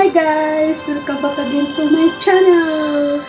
Hi guys! Welcome back again to my channel!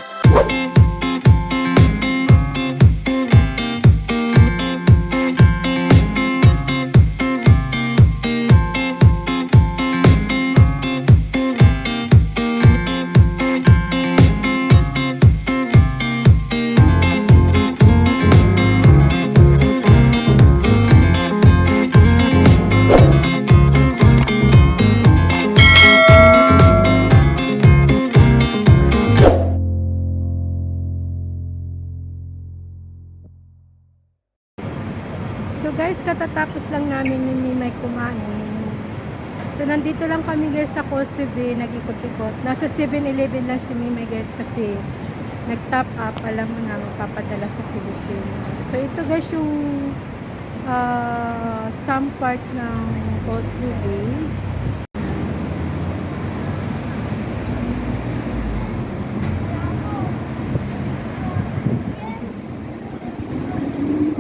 So guys, katatapos lang namin ni Mimay kumain. So nandito lang kami guys sa Causeway, nag-ikot-ikot. Nasa 7-Eleven lang si Mimay guys kasi nag-top up, alam mo na, magpapadala sa Pilipinas. So ito guys yung some part ng Causeway.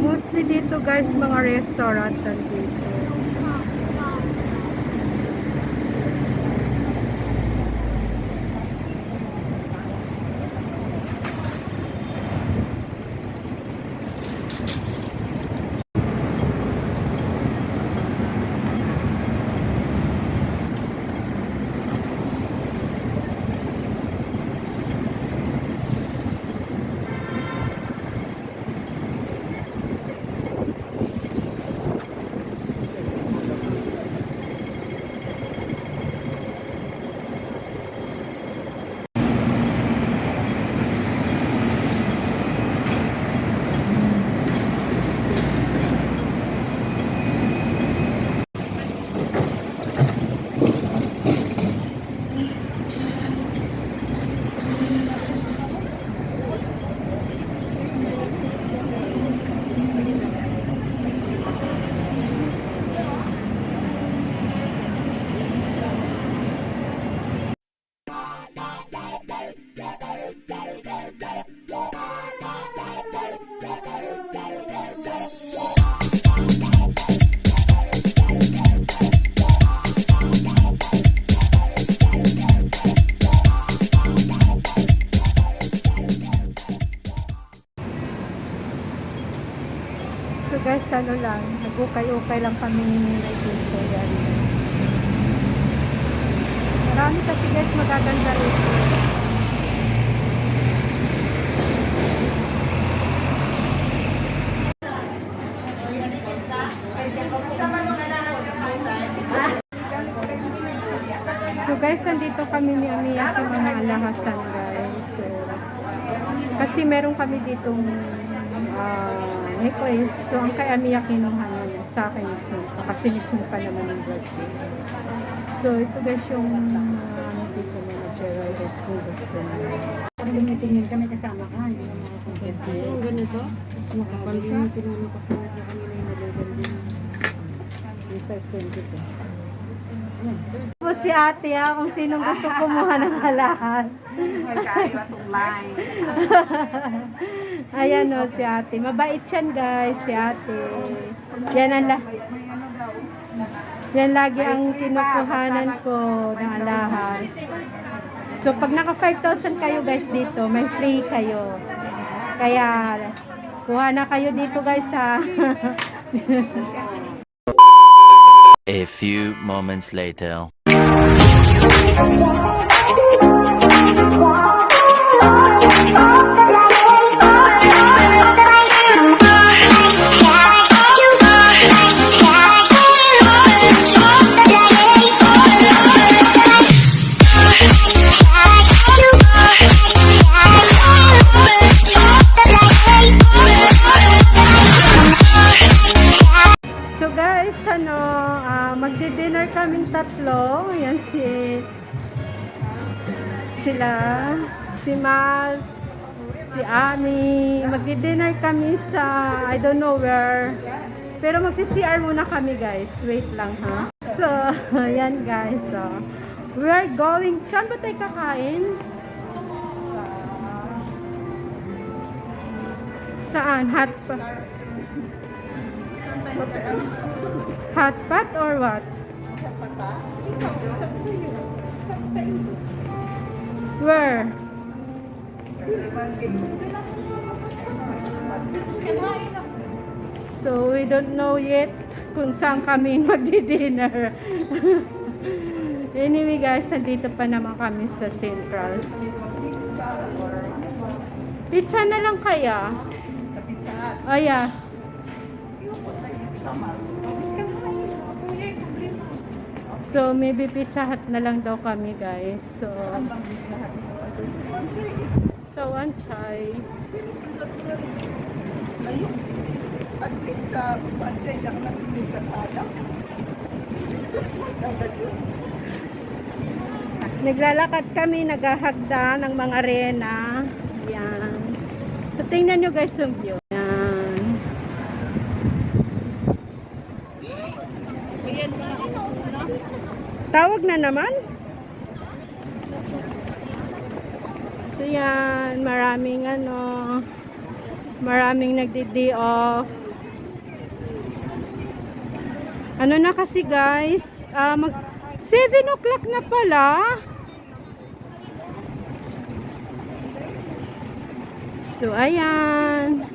Mostly dito guys, mga restaurant dito. So guys, ano lang, nag-ukay-ukay lang kami ni Mimay dito. Yan. Marami kasi guys magaganda rito. So guys, nandito kami ni Amiya sa mga alahasan guys. So, kasi meron kami ditong request. So, ang kay Amiya kinuha niya sa akin mismo. Kasi mismo pa naman yung birthday. So, ito guys yung dito na natural guys kung gusto niya. Tingin kami kasama ka, hindi na makakontent. Yung ganito? Makapalimutin mo kasama sa kanila yung nalagal din. Yung size 22. Po si ate kung sinong gusto kumuha ng alahas. Ayan o si ate. Mabait yan guys, si ate. Yan lagi ang kinukuhanan ko ng alahas. So pag naka 5,000 kayo guys dito, may free kayo. Kaya kuha na kayo dito guys ha. A few moments later. So guys, magdi-dinner kaming tatlo. Yan sila, si Mas, si Ami. Magdi-dinner kami sa I don't know where. Pero magsi-CR muna kami guys. Wait lang ha. So, yan guys. So, we are going. Saan ba tayo kakain? Saan? Hot pot or what? Where? So, we don't know yet kung saan kami magdi-dinner. Anyway guys, nandito pa naman kami sa Central. Pizza na lang kaya? Oh yeah. So, maybe Pizza Hut na lang daw kami guys. So one chai. At least pansay lang na pinagkasala. Naglalakad kami, naghahagda ng mga rena. Yan. So, tingnan nyo guys yung view. Yan. Tawag na naman. So, yan. Maraming nagdi-day off. Ano na kasi guys? 7 o'clock na pala. So, ayan.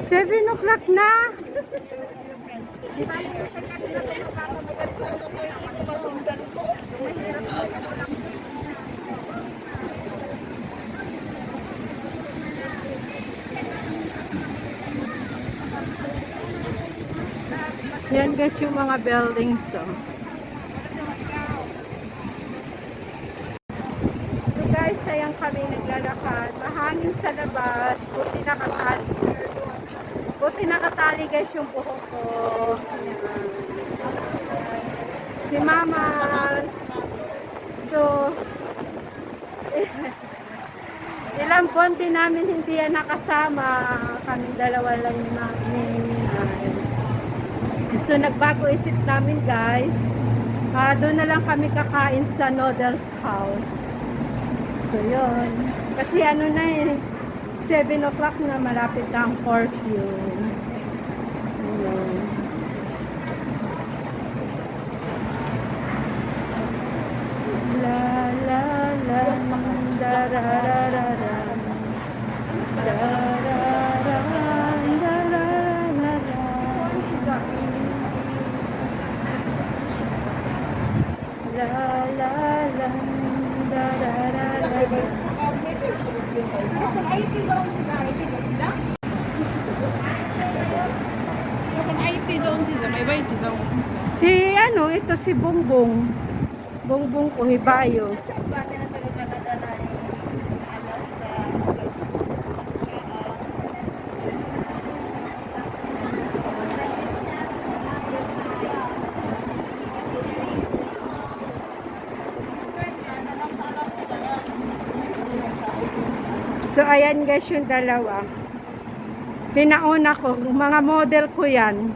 Seven o'clock na. Yan guys yung mga buildings. So guys, sayang kami naglalakad. Mahangin sa labas. Buti nakatali guys yung buhok ko. Ayan. Si Mamas. So, ilang buwan din namin hindi yan nakasama. Kami dalawa lang ni Minay. So, nagbago isip namin guys. Doon na lang kami kakain sa Noodles House. So, yun. Kasi ano na 7 o'clock na, malapit na ang curfew. Ayan. La la la da ra ra ra ra da ra ra da ra ra ra. La la la da ra ra ra ra. Si ano, ito si Bongbong. Bongbong Kuhibayo. So ayan guys yung dalawa. Pinauna ko, mga model ko yan.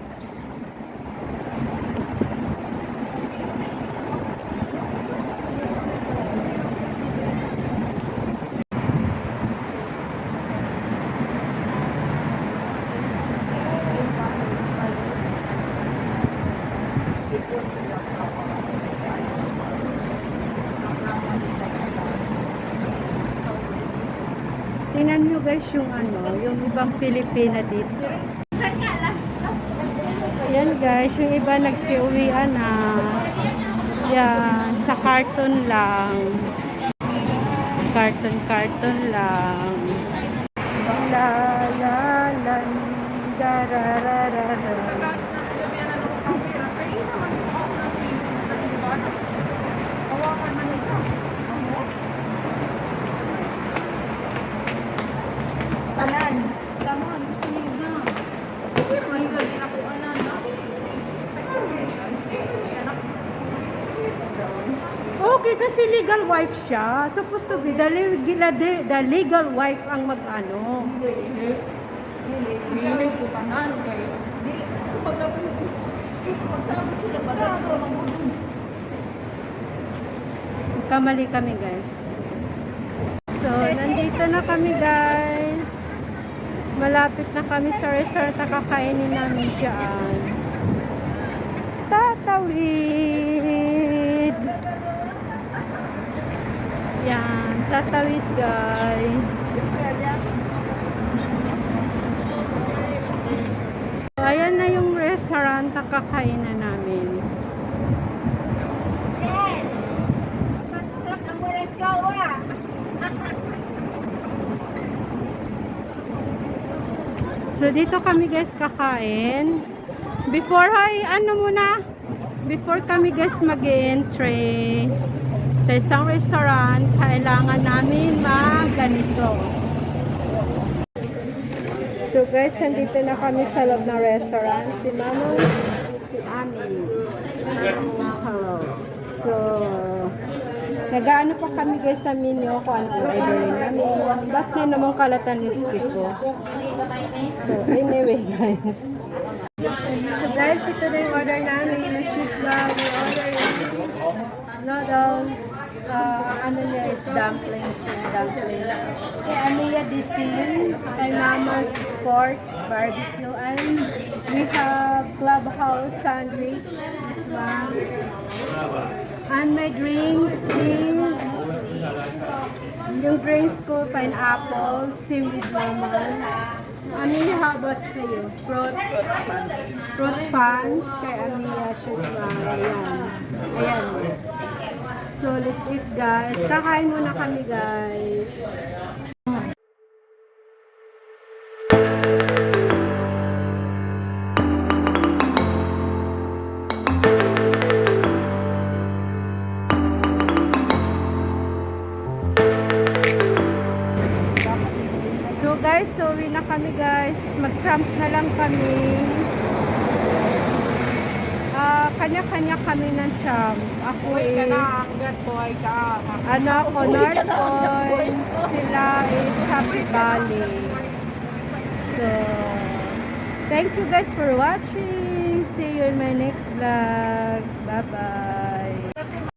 Tingnan nyo guys yung yung ibang Pilipina dito. Yan guys, yung iba nagsiuwian na. Yan, sa carton lang. Carton lang. La la la da ra ra ra ra. Tanan. Okay, kasi legal wife siya. Supposed to be the legal wife ang mag-ano. Dili. Dili. Kumbaga, Nagkamali kami guys. So, nandito na kami guys. Malapit na kami sa restaurant na kakainin namin dyan. Tatawid! Yan, tatawid guys. So, ayan na yung restaurant na kakainan namin. So, dito kami guys kakain. Before kami guys mag-entry sa isang restaurant, kailangan namin ganito. So guys, nandito na kami sa loob ng restaurant. Si Mamo, si Ami. Hello. So, nag-ano pa kami guys sa menu kung ano orderin namin. Bas na naman kalatan lipstick ko. So, anyway guys. So guys, ito na yung order namin. Which is we order is noodles. Ano niya is dumplings with dumpling. Kay Amia Disin. Kay Mama's Sport Barbecue. And we have Clubhouse Sandwich. This one. And my drinks is yung drinks ko, pineapple, seaweed lemons. Amia, how about sa'yo? Fruit punch. Kay Amia, she's ayan. Ayan. So, let's eat guys. Kakain muna kami guys. So guys, uwi na kami guys. Mag-camp na lang kami. Kanya-kanya kami ng camp. Ako is ako North Point. Sila is Happy Valley. So, thank you guys for watching. See you in my next vlog. Bye-bye.